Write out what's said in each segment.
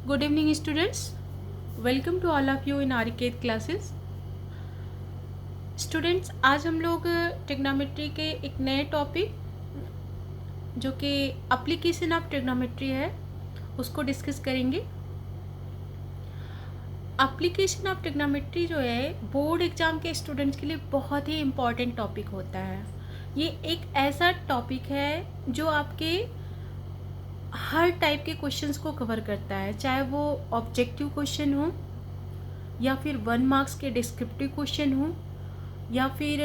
Good evening, students. Welcome to all of you in RK classes. Students, आज हम लोग trigonometry के एक नए टॉपिक जो कि एप्लीकेशन ऑफ ट्रिग्नोमेट्री है उसको डिस्कस करेंगे। एप्लीकेशन ऑफ ट्रिग्नोमेट्री जो है बोर्ड एग्जाम के स्टूडेंट्स के लिए बहुत ही इम्पॉर्टेंट टॉपिक होता है। ये एक ऐसा टॉपिक है जो आपके हर टाइप के क्वेश्चंस को कवर करता है, चाहे वो ऑब्जेक्टिव क्वेश्चन हो या फिर 1 मार्क्स के डिस्क्रिप्टिव क्वेश्चन हो या फिर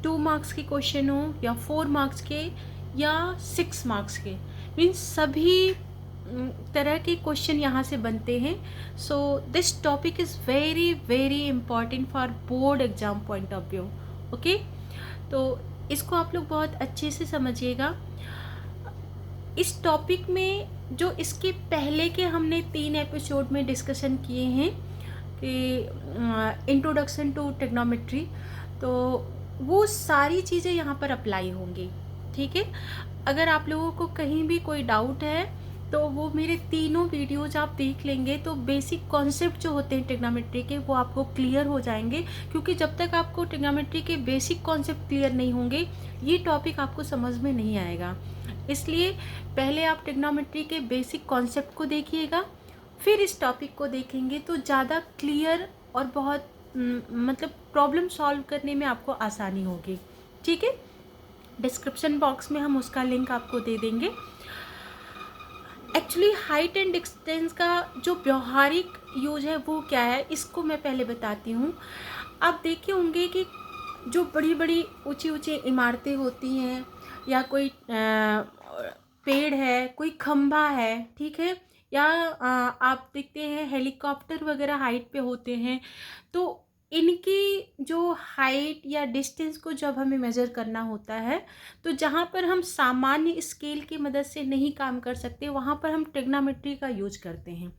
2 मार्क्स के क्वेश्चन हो या 4 मार्क्स के या 6 मार्क्स के। मीन्स सभी तरह के क्वेश्चन यहाँ से बनते हैं। So this topic is very very important for board exam point of view. Okay, तो इसको आप लोग बहुत अच्छे से समझिएगा। इस टॉपिक में जो इसके पहले के हमने 3 एपिसोड में डिस्कशन किए हैं कि इंट्रोडक्शन टू ट्रिग्नोमेट्री, तो वो सारी चीज़ें यहाँ पर अप्लाई होंगी। ठीक है, अगर आप लोगों को कहीं भी कोई डाउट है तो वो मेरे तीनों वीडियोज आप देख लेंगे तो बेसिक कॉन्सेप्ट जो होते हैं ट्रिग्नोमेट्री के वो आपको क्लियर हो जाएंगे। क्योंकि जब तक आपको ट्रिग्नोमेट्री के बेसिक कॉन्सेप्ट क्लियर नहीं होंगे ये टॉपिक आपको समझ में नहीं आएगा। इसलिए पहले आप ट्रिग्नोमेट्री के बेसिक कॉन्सेप्ट को देखिएगा, फिर इस टॉपिक को देखेंगे तो ज़्यादा क्लियर और बहुत मतलब प्रॉब्लम सॉल्व करने में आपको आसानी होगी। ठीक है, डिस्क्रिप्शन बॉक्स में हम उसका लिंक आपको दे देंगे। एक्चुअली हाइट एंड डिस्टेंस का जो व्यवहारिक यूज है वो क्या है इसको मैं पहले बताती हूँ। आप देखे होंगे कि जो बड़ी बड़ी ऊंची ऊंची इमारतें होती हैं या कोई पेड़ है, कोई खंभा है, ठीक है, या आप देखते हैं हेलीकॉप्टर वगैरह हाइट पे होते हैं, तो इनकी जो हाइट या डिस्टेंस को जब हमें मेज़र करना होता है तो जहाँ पर हम सामान्य स्केल की मदद से नहीं काम कर सकते वहाँ पर हम ट्रिग्नोमेट्री का यूज करते हैं।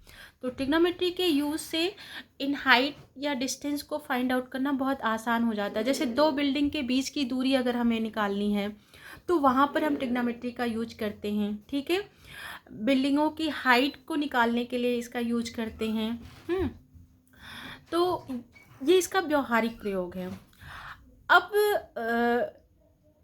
तो ट्रिग्नोमेट्री के यूज़ से इन हाइट या डिस्टेंस को फाइंड आउट करना बहुत आसान हो जाता है। जैसे 2 बिल्डिंग के बीच की दूरी अगर हमें निकालनी है तो वहाँ पर हम ट्रिग्नोमेट्री का यूज करते हैं। ठीक है, बिल्डिंगों की हाइट को निकालने के लिए इसका यूज करते हैं। तो ये इसका व्यवहारिक प्रयोग है। अब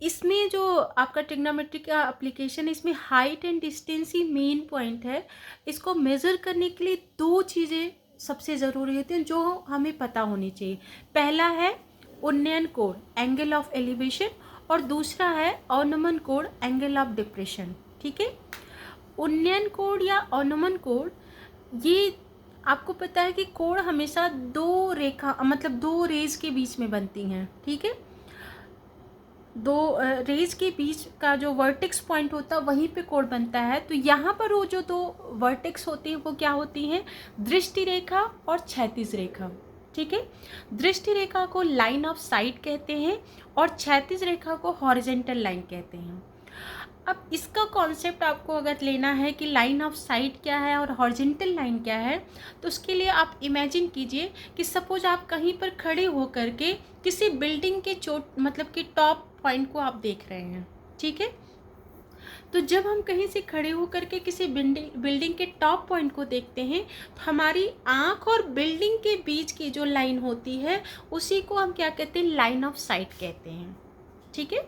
इसमें जो आपका ट्रिग्नोमेट्री का एप्लीकेशन, इसमें height and distance he main point है। इसको मेज़र करने के लिए 2 चीज़ें सबसे ज़रूरी होती हैं जो हमें पता होनी चाहिए। पहला है उन्नयन कोण, एंगल ऑफ एलिवेशन, और दूसरा है अवनमन कोण, एंगल ऑफ डिप्रेशन। ठीक है, उन्नयन कोण या अवनमन कोण, ये आपको पता है कि कोण हमेशा 2 रेखा मतलब 2 रेज के बीच में बनती हैं। ठीक है, 2 रेज के बीच का जो वर्टेक्स पॉइंट होता है वहीं पे कोण बनता है। तो यहाँ पर वो जो 2 वर्टेक्स होती हैं वो क्या होती हैं, दृष्टि रेखा और क्षैतिज रेखा। ठीक है, दृष्टि रेखा को लाइन ऑफ साइट कहते हैं और क्षैतिज रेखा को हॉरिजेंटल लाइन कहते हैं। अब इसका कॉन्सेप्ट आपको अगर लेना है कि लाइन ऑफ साइट क्या है और हॉरिजेंटल लाइन क्या है, तो उसके लिए आप इमेजिन कीजिए कि सपोज आप कहीं पर खड़े होकर के किसी बिल्डिंग के चोट मतलब कि टॉप पॉइंट को आप देख रहे हैं। ठीक है, तो जब हम कहीं से खड़े होकर के किसी बिल्डिंग के टॉप पॉइंट को देखते हैं तो हमारी आँख और बिल्डिंग के बीच की जो लाइन होती है उसी को हम क्या कहते हैं, लाइन ऑफ साइट कहते हैं। ठीक है,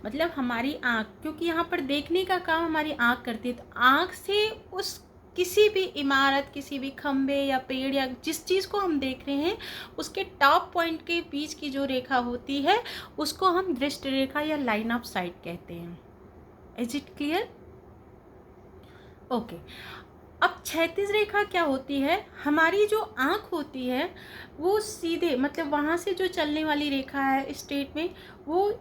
मतलब हमारी आँख, क्योंकि यहाँ पर देखने का काम हमारी आँख करती है, तो आँख से उस किसी भी इमारत, किसी भी खंबे या पेड़ या जिस चीज़ को हम देख रहे हैं उसके टॉप पॉइंट के बीच की जो रेखा होती है उसको हम दृष्टि रेखा या लाइन ऑफ साइट कहते हैं। Is it clear? ओके, अब क्षैतिज रेखा क्या होती है, हमारी जो आँख होती है वो सीधे मतलब वहाँ से जो चलने वाली रेखा है स्ट्रेट में, वो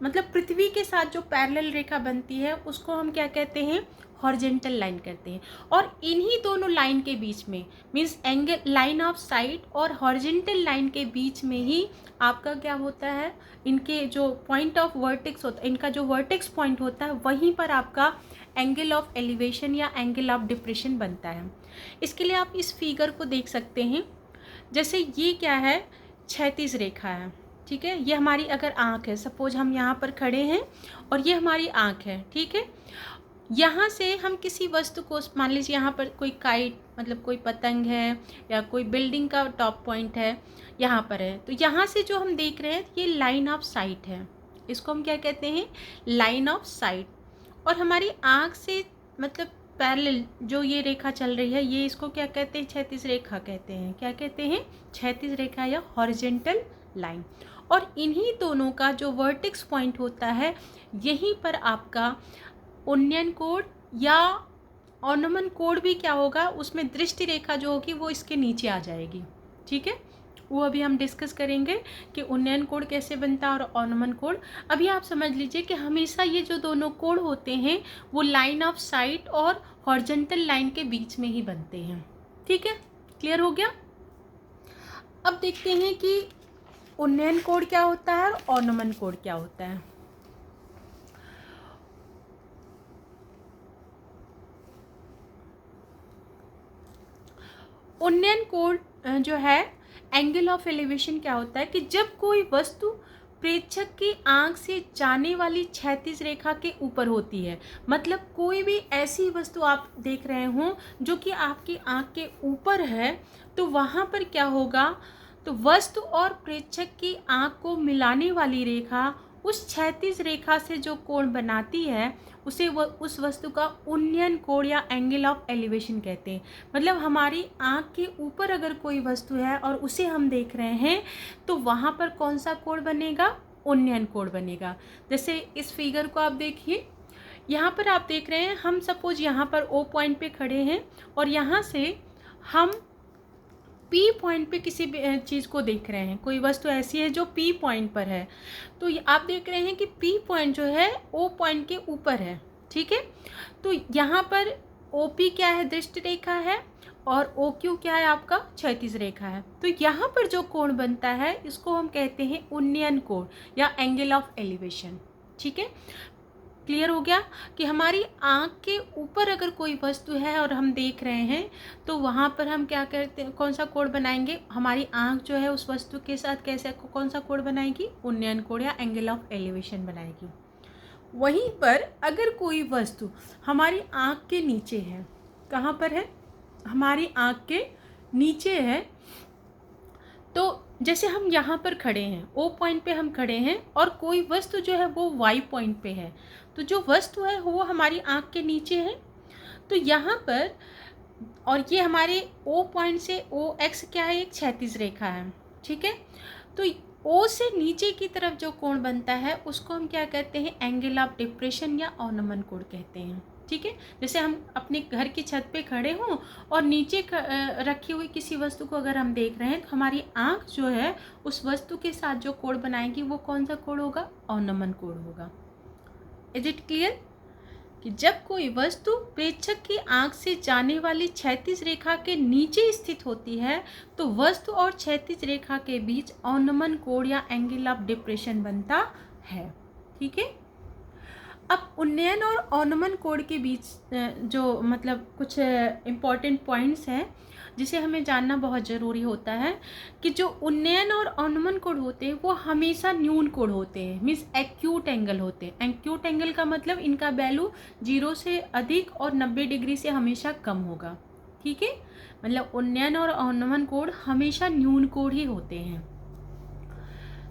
मतलब पृथ्वी के साथ जो पैरेलल रेखा बनती है उसको हम क्या कहते हैं, हॉरिजेंटल लाइन कहते हैं। और इन्हीं दोनों लाइन के बीच में means angle line of site और हॉरिजेंटल लाइन के बीच में ही आपका क्या होता है, इनके जो पॉइंट ऑफ वर्टेक्स होता है, इनका जो वर्टेक्स पॉइंट होता है वहीं पर आपका एंगल ऑफ एलिवेशन या एंगल ऑफ डिप्रेशन बनता है। इसके लिए आप इस फिगर को देख सकते हैं। जैसे ये क्या है, क्षैतिज रेखा है। ठीक है, ये हमारी अगर आँख है, सपोज हम यहाँ पर खड़े हैं और ये हमारी आँख है। ठीक है, यहाँ से हम किसी वस्तु को, मान लीजिए यहाँ पर कोई काइट मतलब कोई पतंग है या कोई बिल्डिंग का टॉप पॉइंट है, यहाँ पर है, तो यहाँ से जो हम देख रहे हैं ये लाइन ऑफ साइट है। इसको हम क्या कहते हैं? Line of site. और हमारी आँख से मतलब पैरेलल जो ये रेखा चल रही है, ये इसको क्या कहते हैं? क्षैतिज रेखा कहते हैं। क्या कहते हैं? क्षैतिज रेखा या हॉरिजेंटल लाइन। और इन्हीं दोनों का जो वर्टेक्स पॉइंट होता है, यहीं पर आपका उन्नयन कोण या ऑर्नमन कोण भी क्या होगा, उसमें दृष्टि रेखा जो होगी वो इसके नीचे आ जाएगी। ठीक है, वो अभी हम डिस्कस करेंगे कि उन्नयन कोण कैसे बनता है और ऑर्नमन कोण। अभी आप समझ लीजिए कि हमेशा ये जो दोनों कोण होते हैं वो लाइन ऑफ साइट और हॉरिजॉन्टल लाइन के बीच में ही बनते हैं। ठीक है, क्लियर हो गया? अब देखते हैं कि उन्नयन कोण क्या होता है और ऑर्नमन कोण क्या होता है। उन्नयन कोण जो है, एंगल ऑफ एलिवेशन क्या होता है कि जब कोई वस्तु प्रेक्षक की आंख से जाने वाली क्षैतिज रेखा के ऊपर होती है। मतलब कोई भी ऐसी वस्तु आप देख रहे हो जो कि आपकी आंख के ऊपर है, तो वहाँ पर क्या होगा, तो वस्तु और प्रेक्षक की आंख को मिलाने वाली रेखा उस क्षैतिज रेखा से जो कोण बनाती है उसे उस वस्तु का उन्नयन कोण या एंगल ऑफ एलिवेशन कहते हैं। मतलब हमारी आँख के ऊपर अगर कोई वस्तु है और उसे हम देख रहे हैं, तो वहाँ पर कौन सा कोण बनेगा? उन्नयन कोण बनेगा। जैसे इस फिगर को आप देखिए, यहाँ पर आप देख रहे हैं, हम सपोज यहाँ पर ओ पॉइंट पे खड़े हैं और यहाँ से हम पी पॉइंट पे किसी चीज़ को देख रहे हैं। कोई वस्तु ऐसी है जो पी पॉइंट पर है, तो आप देख रहे हैं कि पी पॉइंट जो है ओ पॉइंट के ऊपर है। ठीक है, तो यहाँ पर ओ पी क्या है? दृष्टि रेखा है, और ओ क्यू क्या है? आपका क्षैतिज रेखा है। तो यहाँ पर जो कोण बनता है इसको हम कहते हैं उन्नयन कोण या एंगल ऑफ एलिवेशन। ठीक है, क्लियर हो गया कि हमारी आँख के ऊपर अगर कोई वस्तु है और हम देख रहे हैं, तो वहाँ पर हम क्या करते हैं? कौन सा कोण बनाएंगे? हमारी आँख जो है उस वस्तु के साथ कैसे कौन सा कोण बनाएगी? उन्नयन कोण या एंगल ऑफ एलिवेशन बनाएगी। वहीं पर अगर कोई वस्तु हमारी आँख के नीचे है, कहाँ पर है? हमारी आँख के नीचे है, तो जैसे हम यहाँ पर खड़े हैं, ओ पॉइंट पे हम खड़े हैं और कोई वस्तु जो है वो वाई पॉइंट पे है, तो जो वस्तु है वो हमारी आँख के नीचे है। तो यहाँ पर, और ये हमारे ओ पॉइंट से ओ एक्स क्या है? एक क्षैतिज रेखा है। ठीक है, तो ओ से नीचे की तरफ जो कोण बनता है उसको हम क्या कहते हैं? एंगल ऑफ डिप्रेशन या ऑर्नमन कोण कहते हैं। ठीक है, जैसे हम अपने घर की छत पे खड़े हों और नीचे रखी हुई किसी वस्तु को अगर हम देख रहे हैं, तो हमारी आँख जो है उस वस्तु के साथ जो कोण बनाएगी वो कौन सा कोण होगा? ऑर्नमन कोण होगा। इज इट क्लियर कि जब कोई वस्तु प्रेक्षक की आंख से जाने वाली क्षैतिज रेखा के नीचे स्थित होती है, तो वस्तु और क्षैतिज रेखा के बीच ऑर्नमन कोण या एंगल ऑफ डिप्रेशन बनता है। ठीक है, अब उन्नयन और ऑर्नमन कोण के बीच जो मतलब कुछ इम्पॉर्टेंट पॉइंट्स हैं जिसे हमें जानना बहुत ज़रूरी होता है कि जो उन्नयन और ऑर्नमन कोण होते हैं वो हमेशा न्यून कोण होते हैं, मीन्स एक्यूट एंगल होते हैं। एक्यूट एंगल का मतलब इनका वैल्यू 0 से अधिक और 90 डिग्री से हमेशा कम होगा। ठीक है, मतलब उन्नयन और ऑर्नमन कोण हमेशा न्यून कोण ही होते हैं।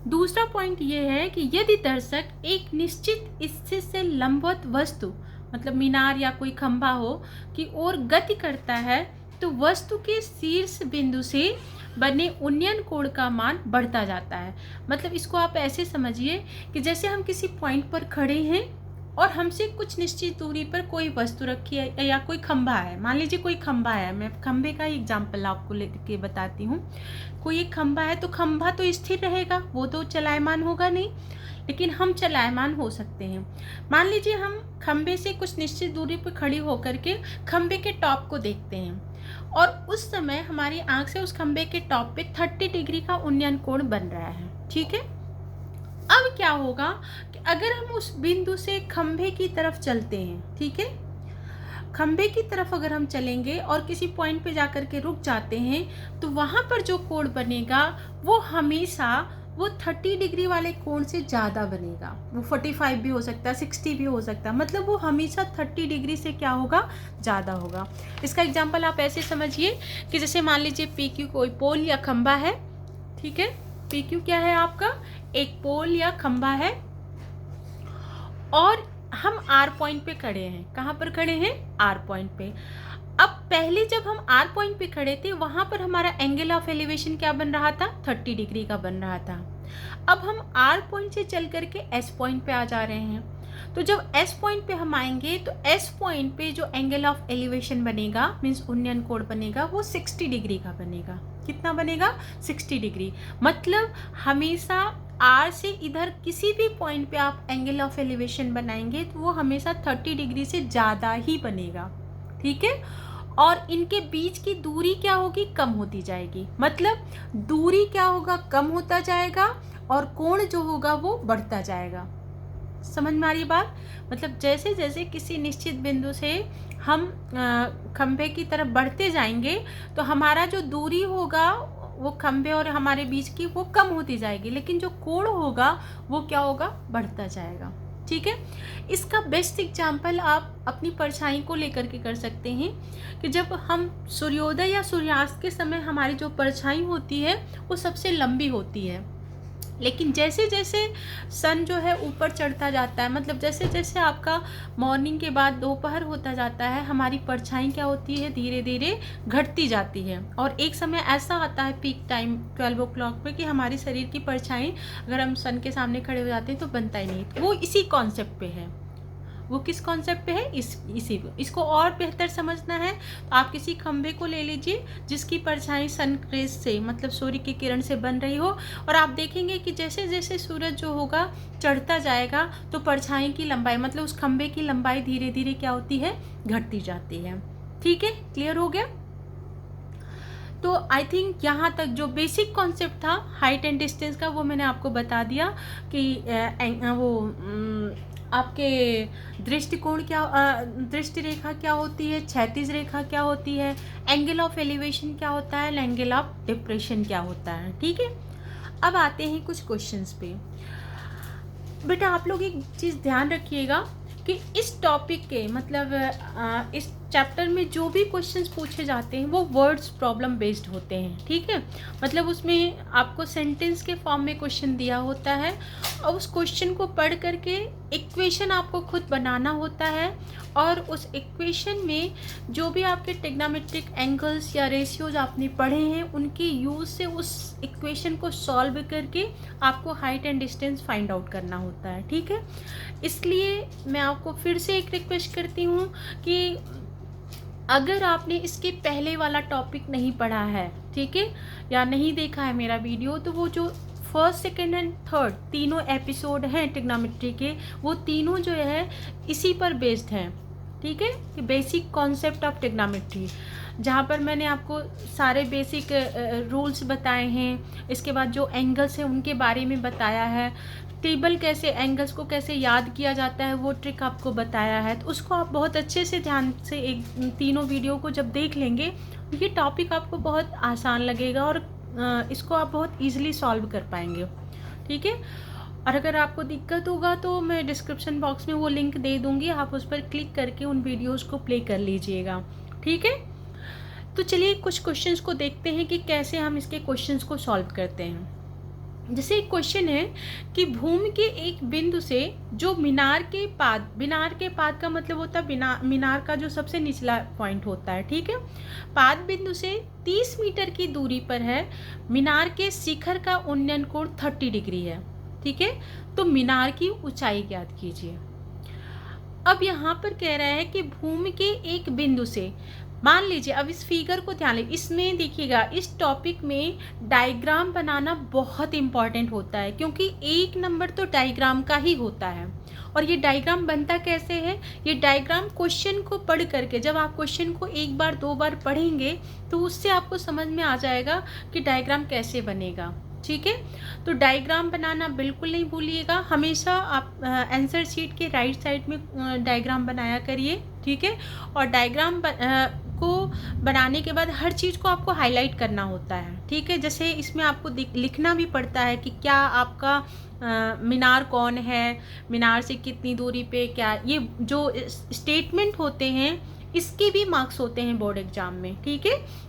दूसरा पॉइंट ये है कि यदि दर्शक एक निश्चित स्थिति से लंबवत वस्तु मतलब मीनार या कोई खंभा हो की ओर गति करता है, तो वस्तु के शीर्ष बिंदु से बने उन्नयन कोण का मान बढ़ता जाता है। मतलब इसको आप ऐसे समझिए कि जैसे हम किसी पॉइंट पर खड़े हैं और हमसे कुछ निश्चित दूरी पर कोई वस्तु रखी है या कोई खंभा है। मान लीजिए कोई खंभा है, मैं खंभे का एग्जाम्पल आपको लेके बताती हूँ। कोई एक खंभा है, तो खंभा तो स्थिर रहेगा, वो तो चलायमान होगा नहीं, लेकिन हम चलायमान हो सकते हैं। मान लीजिए हम खंभे से कुछ निश्चित दूरी पर खड़ी होकर के खंभे के टॉप को देखते हैं और उस समय हमारी आंख से उस खंभे के टॉप पे 30 डिग्री का उन्नयन कोण बन रहा है। ठीक है, अब क्या होगा कि अगर हम उस बिंदु से खंभे की तरफ चलते हैं, ठीक है, खंभे की तरफ अगर हम चलेंगे और किसी पॉइंट पे जाकर के रुक जाते हैं, तो वहाँ पर जो कोण बनेगा वो हमेशा वो 30 डिग्री वाले कोण से ज़्यादा बनेगा। वो 45 भी हो सकता है, 60 भी हो सकता है, मतलब वो हमेशा 30 डिग्री से क्या होगा, ज़्यादा होगा। इसका एग्जाम्पल आप ऐसे समझिए कि जैसे मान लीजिए पी क्यू कोई पोल या खंबा है, ठीक है। पी क्यू क्या है आपका, एक पोल या खंबा है, और हम आर पॉइंट पे खड़े हैं। कहाँ पर खड़े हैं, आर पॉइंट पे। अब पहले जब हम आर पॉइंट पे खड़े थे वहां पर हमारा एंगल ऑफ एलिवेशन क्या बन रहा था, 30 डिग्री का बन रहा था। अब हम आर पॉइंट से चल करके एस पॉइंट पे आ जा रहे हैं। तो जब एस पॉइंट पे हम आएंगे तो एस पॉइंट पे जो एंगल ऑफ एलिवेशन बनेगा, मीन्स उन्नयन कोण बनेगा, वो 60 डिग्री का बनेगा। कितना बनेगा, 60 डिग्री। मतलब हमेशा आर से इधर किसी भी पॉइंट पे आप एंगल ऑफ एलिवेशन बनाएंगे तो वो हमेशा 30 डिग्री से ज़्यादा ही बनेगा, ठीक है। और इनके बीच की दूरी क्या होगी, कम होती जाएगी। मतलब दूरी क्या होगा, कम होता जाएगा, और कोण जो होगा वो बढ़ता जाएगा। समझ में आ रही बात। मतलब जैसे जैसे किसी निश्चित बिंदु से हम खंभे की तरफ बढ़ते जाएंगे तो हमारा जो दूरी होगा वो खंभे और हमारे बीच की वो कम होती जाएगी, लेकिन जो कोण होगा वो क्या होगा, बढ़ता जाएगा, ठीक है। इसका बेस्ट एग्जाम्पल आप अपनी परछाई को लेकर के कर सकते हैं कि जब हम सूर्योदय या सूर्यास्त के समय हमारी जो परछाई होती है वो सबसे लंबी होती है, लेकिन जैसे जैसे सन जो है ऊपर चढ़ता जाता है, मतलब जैसे जैसे आपका मॉर्निंग के बाद दोपहर होता जाता है, हमारी परछाई क्या होती है, धीरे धीरे घटती जाती है। और एक समय ऐसा आता है पीक टाइम 12 o'clock पे कि हमारी शरीर की परछाई अगर हम सन के सामने खड़े हो जाते हैं तो बनता ही नहीं। तो वो इसी कॉन्सेप्ट पे है। वो किस कॉन्सेप्ट पे है, इसको और बेहतर समझना है तो आप किसी खंभे को ले लीजिए जिसकी परछाई सन रेज से, मतलब सूर्य की किरण से बन रही हो, और आप देखेंगे कि जैसे जैसे सूरज जो होगा चढ़ता जाएगा तो परछाई की लंबाई, मतलब उस खंभे की लंबाई धीरे धीरे क्या होती है, घटती जाती है। ठीक है, क्लियर हो गया। तो आई थिंक यहाँ तक जो बेसिक कॉन्सेप्ट था हाइट एंड डिस्टेंस का वो मैंने आपको बता दिया कि आपके दृष्टिकोण क्या, दृष्टि रेखा क्या होती है, क्षैतिज रेखा क्या होती है, एंगल ऑफ एलिवेशन क्या होता है, एंगल ऑफ डिप्रेशन क्या होता है। ठीक है, अब आते हैं कुछ क्वेश्चंस पे। बेटा आप लोग एक चीज़ ध्यान रखिएगा कि इस टॉपिक के मतलब इस चैप्टर में जो भी क्वेश्चंस पूछे जाते हैं वो वर्ड्स प्रॉब्लम बेस्ड होते हैं। ठीक है, मतलब उसमें आपको सेंटेंस के फॉर्म में क्वेश्चन दिया होता है और उस क्वेश्चन को पढ़ करके इक्वेशन आपको खुद बनाना होता है, और उस इक्वेशन में जो भी आपके ट्रिग्नोमेट्रिक एंगल्स या रेशियोज आपने पढ़े हैं उनकी यूज़ से उस इक्वेशन को सॉल्व करके आपको height and distance find out करना होता है। ठीक है, इसलिए मैं आपको फिर से एक रिक्वेस्ट करती हूँ कि अगर आपने इसके पहले वाला टॉपिक नहीं पढ़ा है, ठीक है, या नहीं देखा है मेरा वीडियो, तो वो जो फर्स्ट सेकेंड एंड थर्ड तीनों एपिसोड हैं ट्रिग्नोमेट्री के, वो तीनों जो है इसी पर बेस्ड हैं। ठीक है, कि बेसिक कॉन्सेप्ट ऑफ ट्रिग्नोमेट्री, जहाँ पर मैंने आपको सारे बेसिक रूल्स बताए हैं, इसके बाद जो एंगल्स हैं उनके बारे में बताया है, टेबल कैसे एंगल्स को कैसे याद किया जाता है वो ट्रिक आपको बताया है। तो उसको आप बहुत अच्छे से ध्यान से एक तीनों वीडियो को जब देख लेंगे तो ये टॉपिक आपको बहुत आसान लगेगा और इसको आप बहुत ईजिली सॉल्व कर पाएंगे। ठीक है, और अगर आपको दिक्कत होगा तो मैं डिस्क्रिप्शन बॉक्स में वो लिंक दे दूँगी, आप उस पर क्लिक करके उन वीडियोज़ को प्ले कर लीजिएगा। ठीक है, तो चलिए कुछ क्वेश्चंस को देखते हैं कि कैसे हम इसके क्वेश्चंस को सॉल्व करते हैं। जैसे एक क्वेश्चन है कि भूमि के एक बिंदु से जो मीनार के पाद का मतलब होता है मीनार का जो सबसे निचला पॉइंट होता है। ठीक है, पाद बिंदु से 30 मीटर की दूरी पर है, मीनार के शिखर का उन्नयन कोण 30 डिग्री है। ठीक है, तो मीनार की ऊंचाई ज्ञात कीजिए। अब यहाँ पर कह रहा है कि भूमि के एक बिंदु से, मान लीजिए, अब इस फिगर को ध्यान लें, इसमें देखिएगा इस टॉपिक में डायग्राम बनाना बहुत इम्पॉर्टेंट होता है, क्योंकि एक नंबर तो डायग्राम का ही होता है। और ये डायग्राम बनता कैसे है, ये डायग्राम क्वेश्चन को पढ़ करके, जब आप क्वेश्चन को एक बार दो बार पढ़ेंगे तो उससे आपको समझ में आ जाएगा कि डायग्राम कैसे बनेगा। ठीक है, तो डायग्राम बनाना बिल्कुल नहीं भूलिएगा, हमेशा आप आंसर शीट के राइट साइड में डायग्राम बनाया करिए। ठीक है, और डायग्राम को बनाने के बाद हर चीज़ को आपको हाईलाइट करना होता है, ठीक है। जैसे इसमें आपको लिखना भी पड़ता है कि क्या आपका मीनार कौन है, मीनार से कितनी दूरी पे क्या, ये जो स्टेटमेंट होते हैं इसके भी मार्क्स होते हैं बोर्ड एग्जाम में, ठीक है।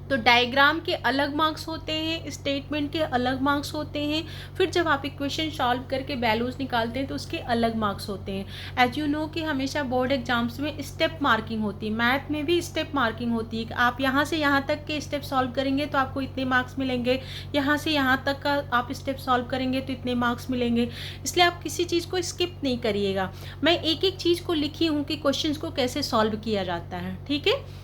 तो डायग्राम के अलग मार्क्स होते हैं, स्टेटमेंट के अलग मार्क्स होते हैं, फिर जब आप इक्वेशन सॉल्व करके वैल्यूज़ निकालते हैं तो उसके अलग मार्क्स होते हैं। एज यू नो कि हमेशा बोर्ड एग्जाम्स में स्टेप मार्किंग होती है, मैथ में भी स्टेप मार्किंग होती है कि आप यहाँ से यहाँ तक के स्टेप सॉल्व करेंगे तो आपको इतने मार्क्स मिलेंगे, यहाँ से यहाँ तक का आप स्टेप सॉल्व करेंगे तो इतने मार्क्स मिलेंगे। इसलिए आप किसी चीज़ को स्किप नहीं करिएगा। मैं एक एक चीज़ को लिखी हूँ कि क्वेश्चन को कैसे सॉल्व किया जाता है, ठीक है।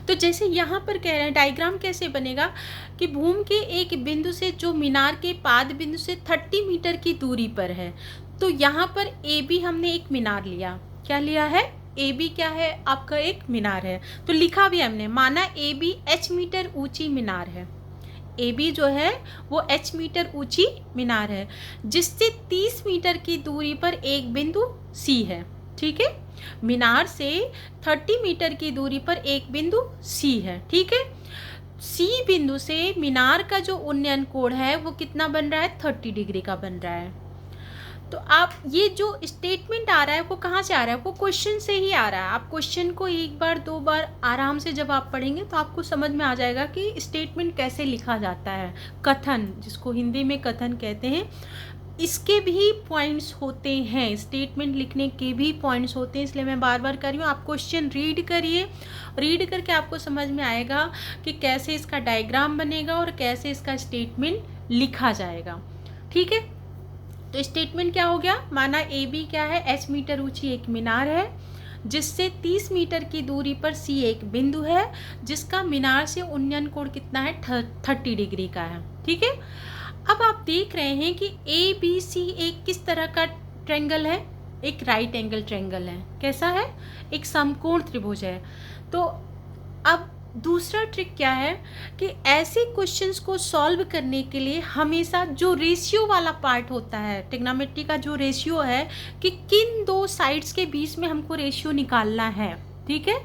तो जैसे यहाँ पर कह रहे हैं डायग्राम कैसे बनेगा कि भूमि के एक बिंदु से जो मीनार के पाद बिंदु से 30 मीटर की दूरी पर है। तो यहाँ पर ए बी हमने एक मीनार लिया, क्या लिया है, ए बी क्या है आपका एक मीनार है। तो लिखा भी हमने, माना ए बी h मीटर ऊंची मीनार है, ए बी जो है वो h मीटर ऊंची मीनार है जिससे 30 मीटर की दूरी पर एक बिंदु सी है, ठीक है। मीनार से 30 मीटर की दूरी पर एक बिंदु सी है, ठीक है। सी बिंदु से मीनार का जो उन्नयन कोण है वो कितना बन रहा है, 30 डिग्री का बन रहा है। तो आप ये जो स्टेटमेंट आ रहा है वो कहाँ से आ रहा है, वो क्वेश्चन से ही आ रहा है। आप क्वेश्चन को एक बार दो बार आराम से जब आप पढ़ेंगे तो आपको समझ में आ जाएगा कि स्टेटमेंट कैसे लिखा जाता है। कथन, जिसको हिंदी में कथन कहते हैं, इसके भी पॉइंट्स होते हैं, स्टेटमेंट लिखने के भी पॉइंट्स होते हैं। इसलिए मैं बार बार कर रही हूँ, आप क्वेश्चन रीड करिए, रीड करके आपको समझ में आएगा कि कैसे इसका डायग्राम बनेगा और कैसे इसका स्टेटमेंट लिखा जाएगा, ठीक है। तो स्टेटमेंट क्या हो गया, माना ए बी क्या है, h मीटर ऊंची एक मीनार है जिससे 30 मीटर की दूरी पर सी एक बिंदु है जिसका मीनार से उन्नयन कोण कितना है, 30 डिग्री का है, ठीक है। अब आप देख रहे हैं कि ए बी सी एक किस तरह का ट्रायंगल है, एक राइट एंगल ट्रायंगल है, कैसा है, एक समकोण त्रिभुज है। तो अब दूसरा ट्रिक क्या है कि ऐसे क्वेश्चंस को सॉल्व करने के लिए हमेशा जो रेशियो वाला पार्ट होता है, ट्रिग्नोमेट्री का जो रेशियो है कि किन दो साइड्स के बीच में हमको रेशियो निकालना है, ठीक है,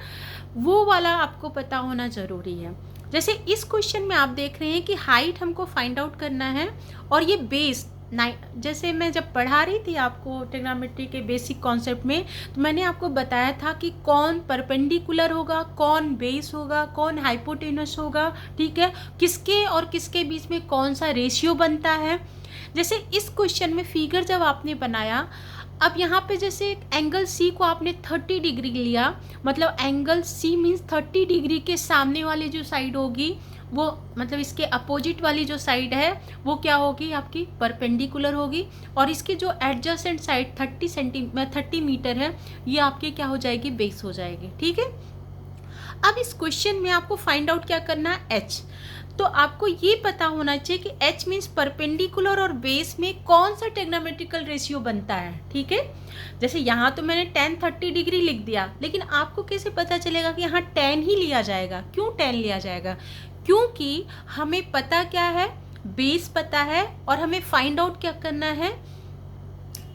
वो वाला आपको पता होना ज़रूरी है। जैसे इस क्वेश्चन में आप देख रहे हैं कि हाइट हमको फाइंड आउट करना है और ये बेस जैसे मैं जब पढ़ा रही थी आपको ट्रिग्नोमेट्री के बेसिक कॉन्सेप्ट में, तो मैंने आपको बताया था कि कौन परपेंडिकुलर होगा, कौन बेस होगा, कौन हाइपोटेनस होगा, ठीक है, किसके और किसके बीच में कौन सा रेशियो बनता है। जैसे इस क्वेश्चन में फिगर जब आपने बनाया, अब यहाँ पे जैसे एंगल सी को आपने 30 डिग्री लिया, मतलब एंगल सी मीन्स 30 डिग्री के सामने वाली जो साइड होगी वो, मतलब इसके अपोजिट वाली जो साइड है वो क्या होगी, आपकी परपेंडिकुलर होगी, और इसकी जो एडजेसेंट साइड 30 मीटर है ये आपकी क्या हो जाएगी, बेस हो जाएगी, ठीक है। अब इस क्वेश्चन में आपको फाइंड आउट क्या करना है, एच। तो आपको ये पता होना चाहिए कि एच मीन्स परपेंडिकुलर और बेस में कौन सा ट्रिग्नोमेट्रिकल रेशियो बनता है, ठीक है। जैसे यहाँ तो मैंने tan 30 डिग्री लिख दिया, लेकिन आपको कैसे पता चलेगा कि यहाँ tan ही लिया जाएगा, क्यों tan लिया जाएगा, क्योंकि हमें पता क्या है, बेस पता है, और हमें फाइंड आउट क्या करना है,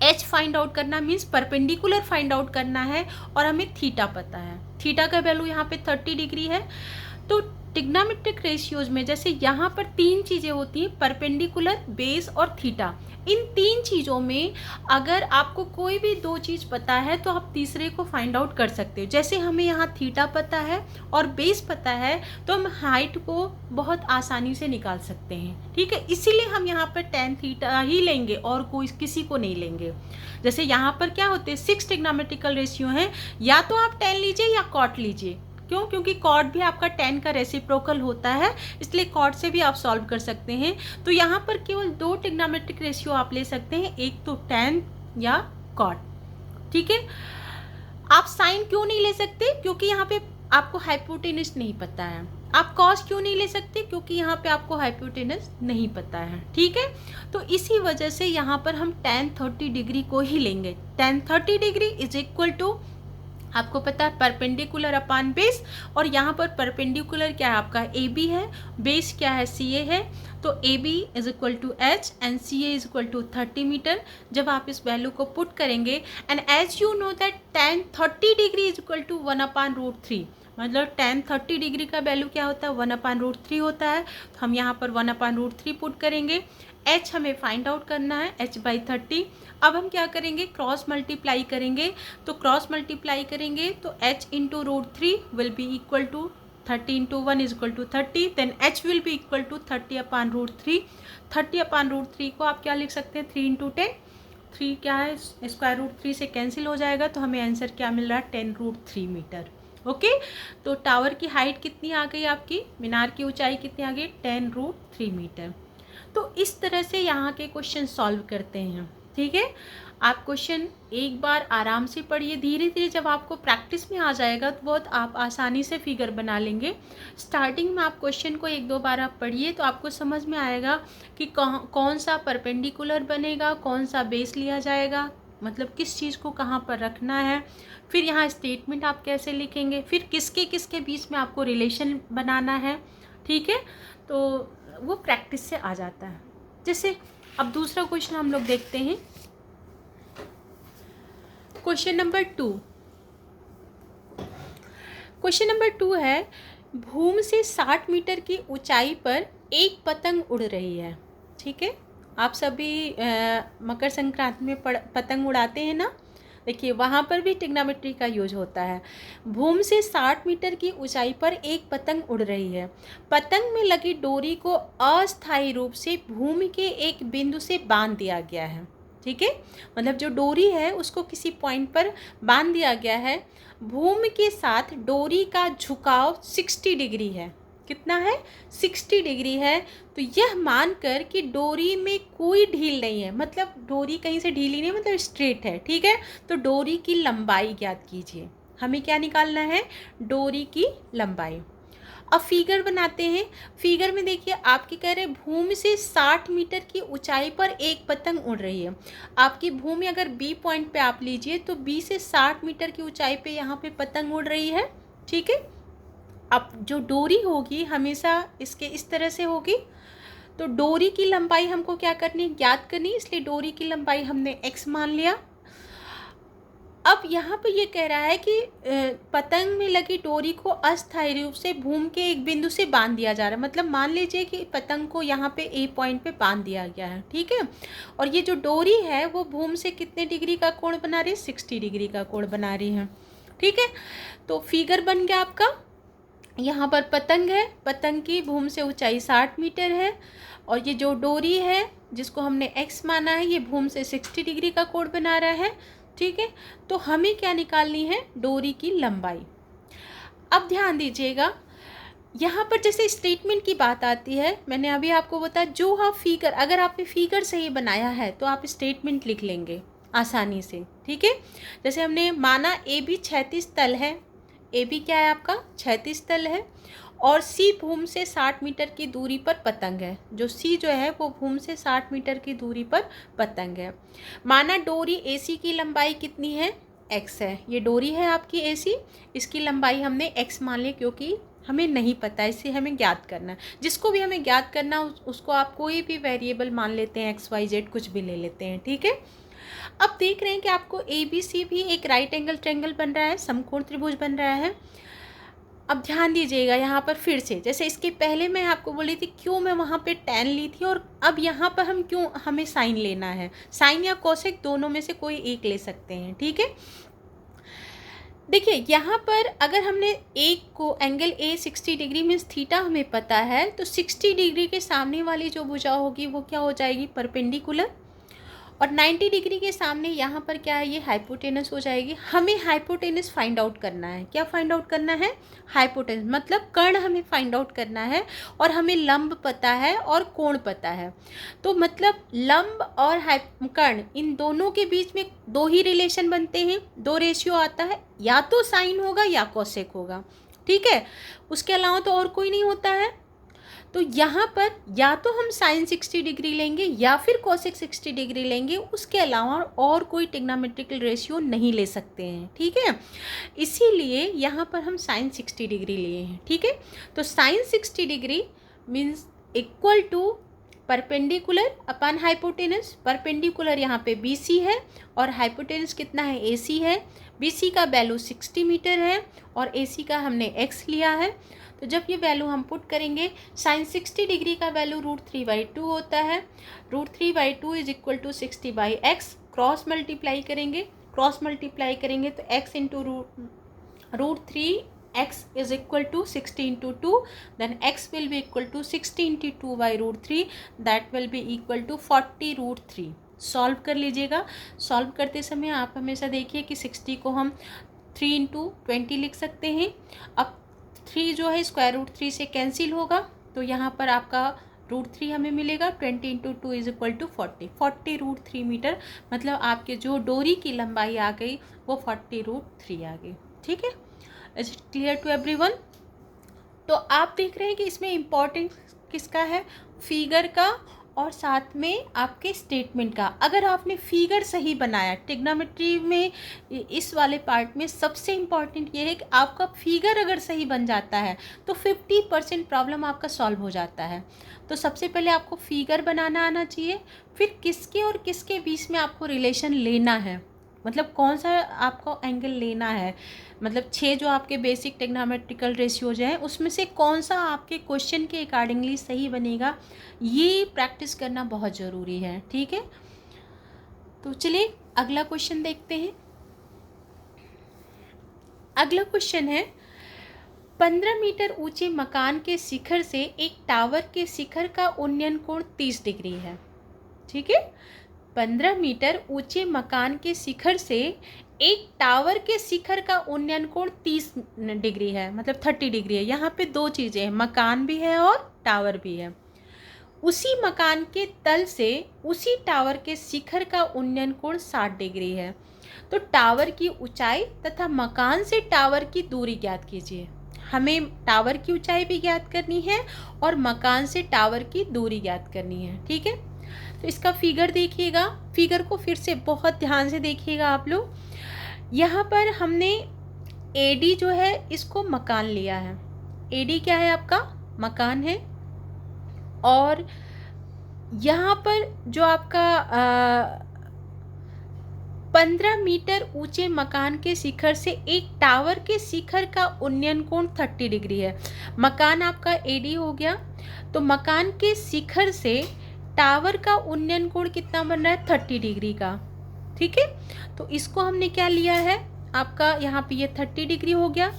एच फाइंड आउट करना मीन्स परपेंडिकुलर फाइंड आउट करना है, और हमें थीटा पता है, थीटा का वैल्यू यहाँ पे 30 डिग्री है। तो ट्रिग्नोमेट्रिक रेशियोज में जैसे यहाँ पर तीन चीज़ें होती हैं, परपेंडिकुलर, बेस और थीटा। इन तीन चीज़ों में अगर आपको कोई भी दो चीज़ पता है तो आप तीसरे को फाइंड आउट कर सकते हो। जैसे हमें यहाँ थीटा पता है और बेस पता है तो हम हाइट को बहुत आसानी से निकाल सकते हैं, ठीक है। इसीलिए हम यहाँ पर tan थीटा ही लेंगे और कोई किसी को नहीं लेंगे। जैसे यहाँ पर क्या होते हैं, 6 ट्रिग्नोमेट्रिकल रेशियो हैं, या तो आप tan लीजिए या cot लीजिए, क्यों, क्योंकि कॉट भी आपका tan का रेसिप्रोकल होता है, इसलिए कॉट से भी आप सॉल्व कर सकते हैं। तो यहाँ पर केवल दो ट्रिग्नोमेट्रिक रेशियो आप ले सकते हैं, एक तो tan या कॉट, ठीक है। आप साइन क्यों नहीं ले सकते, क्योंकि यहाँ पे आपको हाइपोटेनस नहीं पता है। आप कॉस क्यों नहीं ले सकते, क्योंकि यहाँ पे आपको हाइपोटेनस नहीं पता है, ठीक है। तो इसी वजह से यहाँ पर हम tan 30 डिग्री को ही लेंगे। tan 30 degree is equal to, आपको पता है, परपेंडिकुलर अपान बेस, और यहाँ पर परपेंडिकुलर क्या है आपका ए बी है, बेस क्या है सी ए है, तो A B is equal to H and C A is equal to 30 metre. जब आप इस वैल्यू को पुट करेंगे, and as you know that tan 30 degree is equal to 1/√3, मतलब tan 30 डिग्री का वैल्यू क्या होता है, 1/√3 होता है। तो हम यहाँ पर 1/√3 पुट करेंगे। h हमें फाइंड आउट करना है, h/30। अब हम क्या करेंगे, क्रॉस मल्टीप्लाई करेंगे। तो क्रॉस मल्टीप्लाई करेंगे तो h into √3 will be equal to 30 into 1 is equal to 30, then h will be equal to 30/√3। 30/√3 को आप क्या लिख सकते हैं, 3 इंटू 10। 3 क्या है, √3 से कैंसिल हो जाएगा, तो हमें आंसर क्या मिल रहा है, 10√3 मीटर। ओके, तो टावर की हाइट कितनी आ गई आपकी, मीनार की ऊंचाई कितनी आ गई, 10√3 मीटर। तो इस तरह से यहाँ के क्वेश्चन सॉल्व करते हैं। ठीक है, आप क्वेश्चन एक बार आराम से पढ़िए, धीरे धीरे जब आपको प्रैक्टिस में आ जाएगा तो बहुत आप आसानी से फिगर बना लेंगे। स्टार्टिंग में आप क्वेश्चन को एक दो बार आप पढ़िए तो आपको समझ में आएगा कि कौन सा परपेंडिकुलर बनेगा, कौन सा बेस लिया जाएगा, मतलब किस चीज़ को कहाँ पर रखना है, फिर यहाँ स्टेटमेंट आप कैसे लिखेंगे, फिर किसके किसके बीच में आपको रिलेशन बनाना है। ठीक है, तो वो प्रैक्टिस से आ जाता है। जैसे अब दूसरा क्वेश्चन हम लोग देखते हैं, क्वेश्चन नंबर 2। क्वेश्चन नंबर 2 है, भूमि से 60 मीटर की ऊंचाई पर एक पतंग उड़ रही है। ठीक है, आप सभी मकर संक्रांति में पतंग उड़ाते हैं ना, देखिए वहाँ पर भी ट्रिग्नोमेट्री का यूज होता है। भूमि से 60 मीटर की ऊंचाई पर एक पतंग उड़ रही है। पतंग में लगी डोरी को अस्थायी रूप से भूमि के एक बिंदु से बांध दिया गया है। ठीक है, मतलब जो डोरी है उसको किसी पॉइंट पर बांध दिया गया है। भूमि के साथ डोरी का झुकाव 60 डिग्री है। कितना है, 60 डिग्री है। तो यह मानकर कि डोरी में कोई ढील नहीं है, मतलब डोरी कहीं से ढीली नहीं, मतलब स्ट्रेट है। ठीक है, तो डोरी की लंबाई ज्ञात कीजिए। हमें क्या निकालना है, डोरी की लंबाई। अब फिगर बनाते हैं। फिगर में देखिए आपकी कह रहे भूमि से 60 मीटर की ऊंचाई पर एक पतंग उड़ रही है। आपकी भूमि अगर बी पॉइंट पे आप लीजिए तो बी से 60 मीटर की ऊंचाई पे यहाँ पे पतंग उड़ रही है। ठीक है, अब जो डोरी होगी हमेशा इसके इस तरह से होगी। तो डोरी की लंबाई हमको क्या करनी, ज्ञात करनी, इसलिए डोरी की लंबाई हमने x मान लिया। अब यहाँ पे ये कह रहा है कि पतंग में लगी डोरी को अस्थायी रूप से भूमि के एक बिंदु से बांध दिया जा रहा है। मतलब मान लीजिए कि पतंग को यहाँ पे ए पॉइंट पे बांध दिया गया है। ठीक है, और ये जो डोरी है वो भूमि से कितने डिग्री का कोण बना रही है, 60 डिग्री का कोण बना रही है। ठीक है, तो फिगर बन गया आपका। यहाँ पर पतंग है, पतंग की भूमि से ऊंचाई 60 मीटर है, और ये जो डोरी है जिसको हमने x माना है ये भूमि से 60 डिग्री का कोण बना रहा है। ठीक है, तो हमें क्या निकालनी है, डोरी की लंबाई। अब ध्यान दीजिएगा, यहाँ पर जैसे स्टेटमेंट की बात आती है, मैंने अभी आपको बताया जो आप फिगर, अगर आपने फिगर सही बनाया है तो आप स्टेटमेंट लिख लेंगे आसानी से। ठीक है, जैसे हमने माना ए बी 36 तल है, ए बी क्या है आपका 36 तल है, और सी भूमि से 60 मीटर की दूरी पर पतंग है। जो सी जो है वो भूमि से 60 मीटर की दूरी पर पतंग है। माना डोरी एसी की लंबाई कितनी है, x है। ये डोरी है आपकी एसी, इसकी लंबाई हमने x मान ली क्योंकि हमें नहीं पता, इससे हमें ज्ञात करना है। जिसको भी हमें ज्ञात करना उसको आप कोई भी वेरिएबल मान लेते हैं, x y z कुछ भी ले लेते हैं। ठीक है, अब देख रहे हैं कि आपको ए बी सी भी एक राइट एंगल ट्रायंगल बन रहा है, समकोण त्रिभुज बन रहा है। अब ध्यान दीजिएगा यहाँ पर फिर से, जैसे इसके पहले मैं आपको बोली थी क्यों मैं वहाँ पे tan ली थी, और अब यहाँ पर हम क्यों हमें साइन लेना है, साइन या कोसेक दोनों में से कोई एक ले सकते हैं। ठीक है, देखिए यहाँ पर अगर हमने एक को angle A 60 degree means theta हमें पता है, तो 60 डिग्री के सामने वाली जो भुजा होगी वो क्या हो जाएगी, परपेंडिकुलर, और 90 डिग्री के सामने यहाँ पर क्या है, ये हाइपोटेनस हो जाएगी। हमें हाइपोटेनस फाइंड आउट करना है। क्या फाइंड आउट करना है, हाइपोटेनस, मतलब कर्ण हमें फाइंड आउट करना है, और हमें लंब पता है और कोण पता है। तो मतलब लंब और कर्ण इन दोनों के बीच में दो ही रिलेशन बनते हैं, दो रेशियो आता है, या तो साइन होगा या कोसेक होगा। ठीक है, उसके अलावा तो और कोई नहीं होता है। तो यहाँ पर या तो हम साइन 60 डिग्री लेंगे या फिर कोसेक 60 डिग्री लेंगे, उसके अलावा और कोई ट्रिग्नोमेट्रिकल रेशियो नहीं ले सकते हैं। ठीक है, इसीलिए यहाँ पर हम साइन 60 डिग्री लिए हैं। ठीक है, तो sine 60 degree means equal to perpendicular upon hypotenuse, perpendicular यहाँ पे BC है और हाइपोटेनस कितना है, AC है। BC का वैल्यू 60 मीटर है और AC का हमने x लिया है। तो जब ये वैल्यू हम पुट करेंगे, साइन 60 डिग्री का वैल्यू √3/2 होता है। √3/2 is equal to 60/x, cross multiply करेंगे तो x into √3 x is equal to 60 into 2, then x will be equal to 60 into 2 by √3, that will be equal to 40√3। Solve कर लीजिएगा। Solve करते समय आप हमेशा देखिए कि 60 को हम 3 into 20 लिख सकते हैं। अब 3 जो है √3 से कैंसिल होगा, तो यहाँ पर आपका √3 हमें मिलेगा। 20 into 2 is equal to 40 metre, मतलब आपके जो डोरी की लंबाई आ गई वो 40√3 आ गई। ठीक है, is it clear to everyone? तो आप देख रहे हैं कि इसमें इम्पोर्टेंट किसका है, फिगर का और साथ में आपके स्टेटमेंट का। अगर आपने फिगर सही बनाया, ट्रिग्नोमेट्री में इस वाले पार्ट में सबसे इम्पॉर्टेंट ये है कि आपका फिगर अगर सही बन जाता है तो 50% प्रॉब्लम आपका सॉल्व हो जाता है। तो सबसे पहले आपको फिगर बनाना आना चाहिए, फिर किसके और किसके बीच में आपको रिलेशन लेना है, मतलब कौन सा आपको एंगल लेना है, मतलब 6 जो आपके बेसिक ट्रिग्नोमेट्रिकल रेशियोज हैं उसमें से कौन सा आपके क्वेश्चन के अकॉर्डिंगली सही बनेगा, ये प्रैक्टिस करना बहुत ज़रूरी है। ठीक है, तो चलिए अगला क्वेश्चन देखते हैं। अगला क्वेश्चन है, 15 मीटर ऊंचे मकान के शिखर से एक टावर के शिखर का उन्नयन कोण 30 डिग्री है। ठीक है, 15 मीटर ऊंचे मकान के शिखर से एक टावर के शिखर का उन्नयन कोण 30 डिग्री है, मतलब 30 डिग्री है। यहाँ पे दो चीज़ें हैं, मकान भी है और टावर भी है। उसी मकान के तल से उसी टावर के शिखर का उन्नयन कोण 60 डिग्री है। तो टावर की ऊंचाई तथा मकान से टावर की दूरी ज्ञात कीजिए। हमें टावर की ऊंचाई भी ज्ञात करनी है और मकान से टावर की दूरी ज्ञात करनी है। ठीक है, तो इसका फिगर देखिएगा, फिगर को फिर से बहुत ध्यान से देखिएगा आप लोग। यहाँ पर हमने AD जो है इसको मकान लिया है, AD क्या है आपका, मकान है। और यहाँ पर जो आपका 15 मीटर ऊंचे मकान के शिखर से एक टावर के शिखर का उन्नयन कोण 30 डिग्री है। मकान आपका AD हो गया, तो मकान के शिखर से टावर का उन्नयन कोण कितना बन रहा है, 30 डिग्री का। ठीक है, तो इसको हमने क्या लिया है आपका, यहाँ पे ये 30 डिग्री हो गया।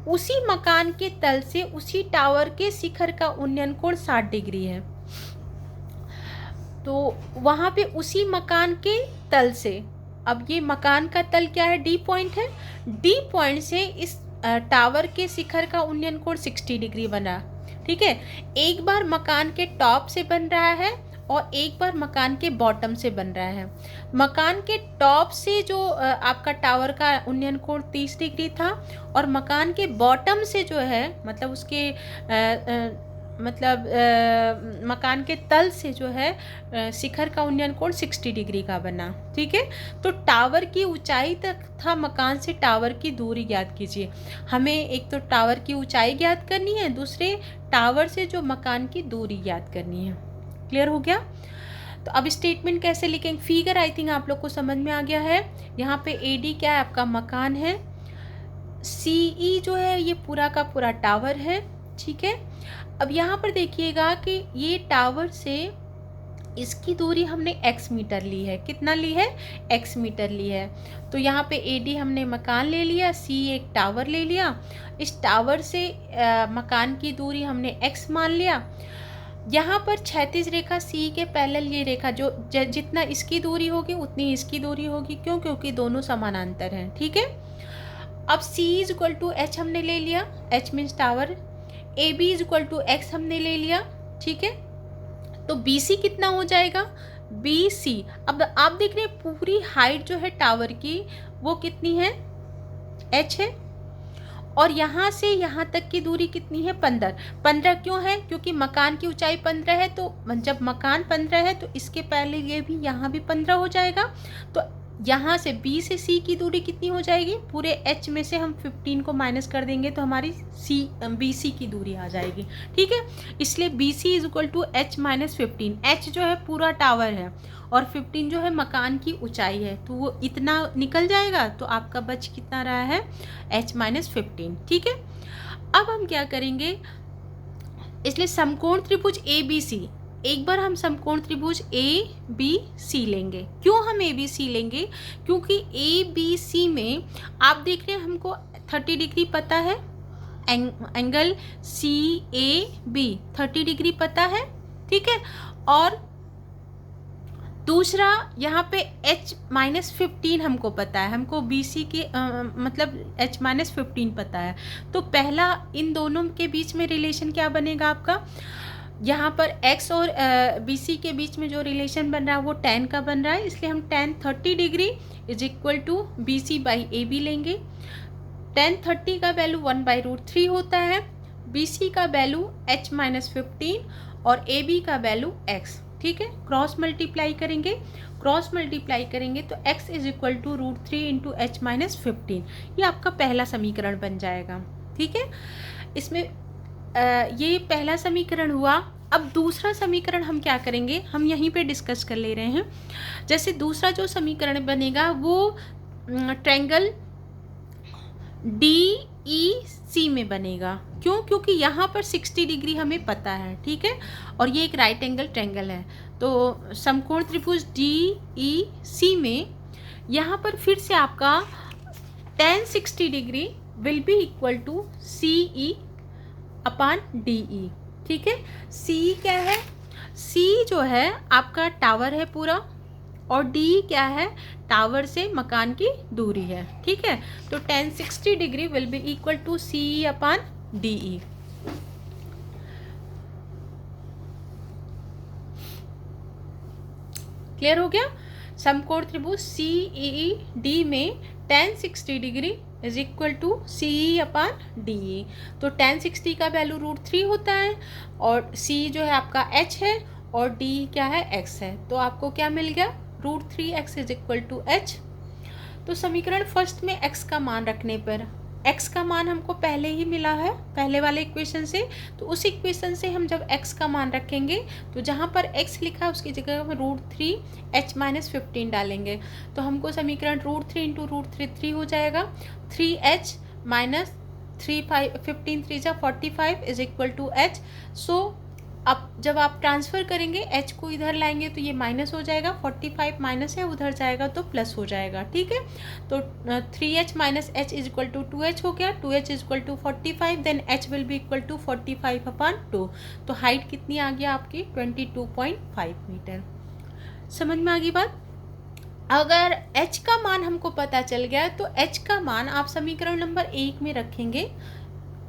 उसी मकान के तल से उसी टावर के शिखर का उन्नयन कोण 60 डिग्री है। तो वहाँ पे उसी मकान के तल से, अब ये मकान का तल क्या है, D पॉइंट है, D पॉइंट से इस टावर के शिखर का उन्नयन कोण 60 डिग्री बना। ठीक है, एक बार मकान के टॉप से बन रहा है और एक बार मकान के बॉटम से बन रहा है। मकान के टॉप से जो आपका टावर का उन्नयन कोण 30 डिग्री था और मकान के बॉटम से जो है, मतलब उसके मकान के तल से जो है शिखर का उन्नयन कोण 60 डिग्री का बना। ठीक है, तो टावर की ऊंचाई तक था मकान से टावर की दूरी ज्ञात कीजिए। हमें एक तो टावर की ऊंचाई ज्ञात करनी है, दूसरे टावर से जो मकान की दूरी ज्ञात करनी है। क्लियर हो गया? तो अब स्टेटमेंट कैसे लिखेंगे, फिगर आई थिंक आप लोग को समझ में आ गया है। यहाँ पे AD क्या है आपका, मकान है। CE जो है ये पूरा का पूरा टावर है। ठीक है, अब यहाँ पर देखिएगा कि ये टावर से इसकी दूरी हमने x मीटर ली है। कितना ली है, x मीटर ली है। तो यहाँ पे AD हमने मकान ले लिया, C एक टावर ले लिया। इस टावर से मकान की दूरी हमने x मान लिया। यहाँ पर क्षैतिज रेखा C के पैरेलल ये रेखा जो जितना इसकी दूरी होगी उतनी इसकी दूरी होगी। क्यों, क्योंकि दोनों समानांतर हैं। ठीक है, अब C is equal to H हमने ले लिया, H means tower. AB is equal to X हमने ले लिया। ठीक है, तो BC कितना हो जाएगा, BC। अब आप देख रहे हैं पूरी हाइट जो है टावर की वो कितनी है, H है। और यहाँ से यहाँ तक की दूरी कितनी है, 15 क्यों है, क्योंकि मकान की ऊंचाई 15 है। तो जब मकान 15 है तो इसके पहले ये भी यहाँ भी 15 हो जाएगा। तो यहाँ से B से C की दूरी कितनी हो जाएगी, पूरे H में से हम 15 को माइनस कर देंगे तो हमारी BC की दूरी आ जाएगी। ठीक है, इसलिए BC is equal to H minus 15। H जो है पूरा टावर है और 15 जो है मकान की ऊंचाई है, तो वो इतना निकल जाएगा, तो आपका बच कितना रहा है, H माइनस 15। ठीक है, अब हम क्या करेंगे, इसलिए समकोण त्रिभुज ABC, एक बार हम समकोण त्रिभुज ABC लेंगे। क्यों हम ABC लेंगे, क्योंकि ABC में आप देख रहे हैं हमको 30 डिग्री पता है, एंगल CAB 30 डिग्री पता है। ठीक है, और दूसरा यहाँ पे H माइनस 15 हमको पता है, हमको BC के मतलब H माइनस 15 पता है। तो पहला इन दोनों के बीच में रिलेशन क्या बनेगा आपका, यहाँ पर X और BC के बीच में जो रिलेशन बन रहा है वो tan का बन रहा है, इसलिए हम tan 30 degree is equal to BC by AB लेंगे। tan 30 का वैल्यू 1/√3 होता है, BC का वैल्यू H माइनस 15 और AB का वैल्यू X। ठीक है, क्रॉस मल्टीप्लाई करेंगे तो x is equal to √3 into H minus 15, ये आपका पहला समीकरण बन जाएगा। ठीक है, इसमें ये पहला समीकरण हुआ। अब दूसरा समीकरण हम क्या करेंगे, हम यहीं पे डिस्कस कर ले रहे हैं। जैसे दूसरा जो समीकरण बनेगा वो ट्रायंगल DEC में बनेगा। क्यों, क्योंकि यहाँ पर 60 डिग्री हमें पता है। ठीक है, और ये एक राइट एंगल ट्रायंगल है, तो समकोण त्रिभुज DEC में यहाँ पर फिर से आपका tan 60 degree will be equal to CE upon DE। ठीक है, CE क्या है, C जो है आपका टावर है पूरा, और D क्या है, टावर से मकान की दूरी है। ठीक है, तो tan 60 degree will be equal to CE upon DE। Clear हो गया, समकोण त्रिभुज CED में tan 60 degree is equal to CE upon DE। तो tan 60 का वैल्यू √3 होता है, और C जो है आपका H है, और D क्या है, X है। तो आपको क्या मिल गया, √3x is equal to H। तो समीकरण फर्स्ट में x का मान रखने पर, x का मान हमको पहले ही मिला है पहले वाले इक्वेशन से, तो उस इक्वेशन से हम जब x का मान रखेंगे तो जहाँ पर x लिखा है उसकी जगह हम √3 H माइनस 15 डालेंगे, तो हमको समीकरण √3 इंटू √3 हो जाएगा। 3H माइनस 15 3 जा 45 इज इक्वल टू H। सो अब जब आप ट्रांसफ़र करेंगे H को इधर लाएंगे तो ये माइनस हो जाएगा, 45 माइनस है उधर जाएगा तो प्लस हो जाएगा। ठीक है, तो 3H minus H is equal to 2H हो गया, 2H is equal to 45, then H will be equal to 45 upon 2। तो हाइट कितनी आ गया आपकी, 22.5 मीटर। समझ में आ गई बात। अगर H का मान हमको पता चल गया तो H का मान आप समीकरण नंबर 1 में रखेंगे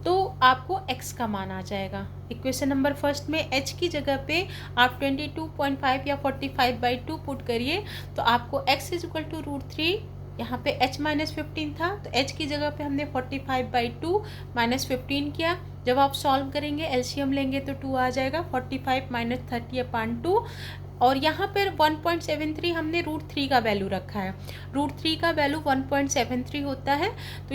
तो आपको x का मान आ जाएगा। इक्वेशन नंबर फर्स्ट में h की जगह पे आप 22.5 या 45/2 पुट करिए तो आपको x इज इक्वल टू √3, यहाँ पे h माइनस 15 था तो h की जगह पे हमने 45/2 माइनस 15 किया। जब आप सॉल्व करेंगे एलसीएम लेंगे तो 2 आ जाएगा, 45 माइनस 30 अपान 2, और यहाँ पर 1.73 हमने √3 का वैल्यू रखा है, √3 का वैल्यू 1.73 होता है। तो